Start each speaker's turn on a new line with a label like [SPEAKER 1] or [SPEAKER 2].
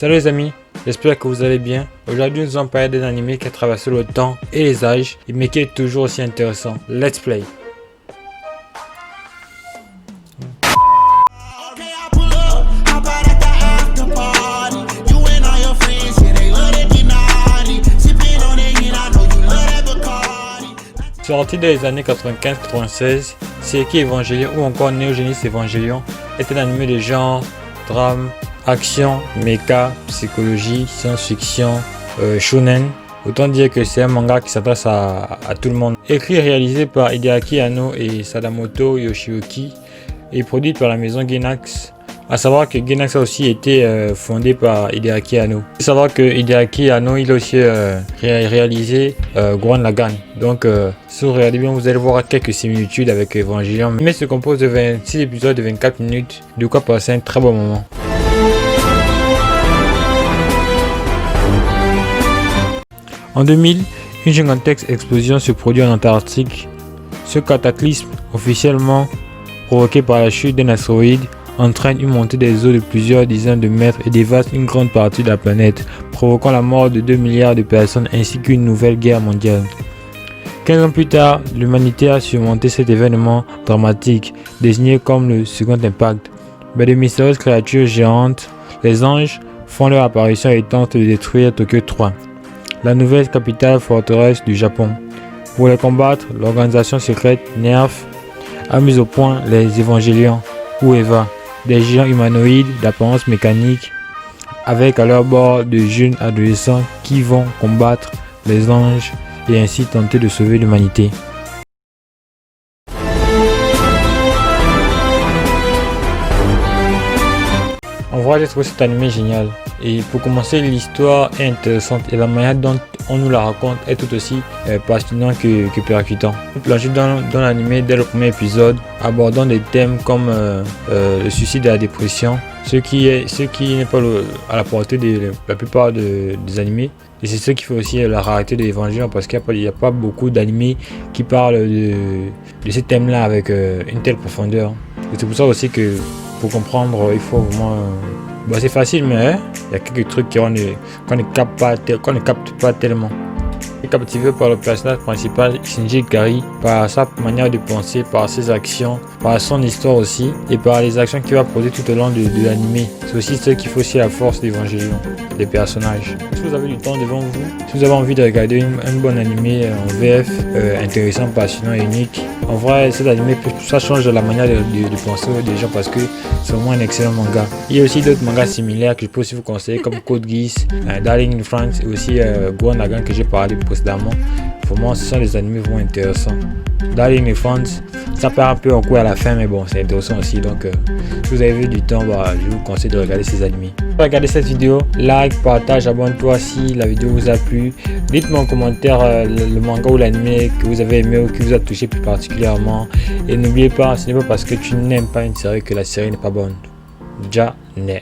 [SPEAKER 1] Salut les amis, j'espère que vous allez bien. Aujourd'hui nous allons parler d'un anime qui a traversé le temps et les âges, mais qui est toujours aussi intéressant. Let's play. Sorti dans les années 95-96, Seiki Evangelion ou encore Neo Genesis Evangelion est un anime de genre drame, action, mecha, psychologie, science-fiction, shonen. Autant dire que c'est un manga qui s'adresse à tout le monde. Écrit et réalisé par Hideaki Anno et Sadamoto Yoshiyuki et produit par la maison Gainax. A savoir que Gainax a aussi été fondé par Hideaki Anno. Il faut savoir que Hideaki Anno il a aussi réalisé Gurren Lagann. Donc si vous regardez bien, vous allez voir quelques similitudes avec Evangelion. Mais se compose de 26 épisodes de 24 minutes, de quoi passer un très bon moment. En 2000, une gigantesque explosion se produit en Antarctique. Ce cataclysme, officiellement provoqué par la chute d'un astéroïde, entraîne une montée des eaux de plusieurs dizaines de mètres et dévaste une grande partie de la planète, provoquant la mort de 2 milliards de personnes ainsi qu'une nouvelle guerre mondiale. 15 ans plus tard, l'humanité a surmonté cet événement dramatique, désigné comme le Second Impact. Mais de mystérieuses créatures géantes, les anges, font leur apparition et tentent de détruire Tokyo 3, la nouvelle capitale forteresse du Japon. Pour les combattre, l'organisation secrète NERV a mis au point les Évangélions, ou EVA, des géants humanoïdes d'apparence mécanique, avec à leur bord de jeunes adolescents qui vont combattre les anges et ainsi tenter de sauver l'humanité. En vrai, j'ai trouvé cet anime génial. Et pour commencer, l'histoire est intéressante et la manière dont on nous la raconte est tout aussi passionnant que percutant. On plonge dans l'anime dès le premier épisode, abordant des thèmes comme le suicide et la dépression, ce qui n'est pas à la portée de la plupart des animés. Et c'est ce qui fait aussi la rareté de l'Évangile, parce qu'il n'y a pas beaucoup d'animés qui parlent de ces thèmes-là avec une telle profondeur. Et c'est pour ça aussi que pour comprendre, il faut vraiment... c'est facile, mais il y a quelques trucs qu'on ne capte pas tellement. Il est captivé par le personnage principal, Shinji Ikari, par sa manière de penser, par ses actions, par son histoire aussi, et par les actions qu'il va poser tout au long de l'anime. C'est aussi ce qui fait aussi la force d'Evangelion, des personnages. Si vous avez du temps devant vous, si vous avez envie de regarder un bon anime en VF, intéressant, passionnant et unique, en vrai, cet anime, ça change la manière de penser des gens parce que c'est vraiment un excellent manga. Il y a aussi d'autres mangas similaires que je peux aussi vous conseiller, comme Code Geass, Darling in France et aussi Gurren Lagann que j'ai parlé précédemment. Vraiment, ce sont des animés vraiment intéressants. Darling in France, ça part un peu en cours à la fin, mais bon, c'est intéressant aussi. Donc, si vous avez vu du temps, je vous conseille de regarder ces animés. Regardez cette vidéo, like, partage, abonne-toi si la vidéo vous a plu. Dites-moi en commentaire le manga ou l'anime que vous avez aimé ou qui vous a touché plus particulièrement. Et n'oubliez pas, ce n'est pas parce que tu n'aimes pas une série que la série n'est pas bonne. Ja ne.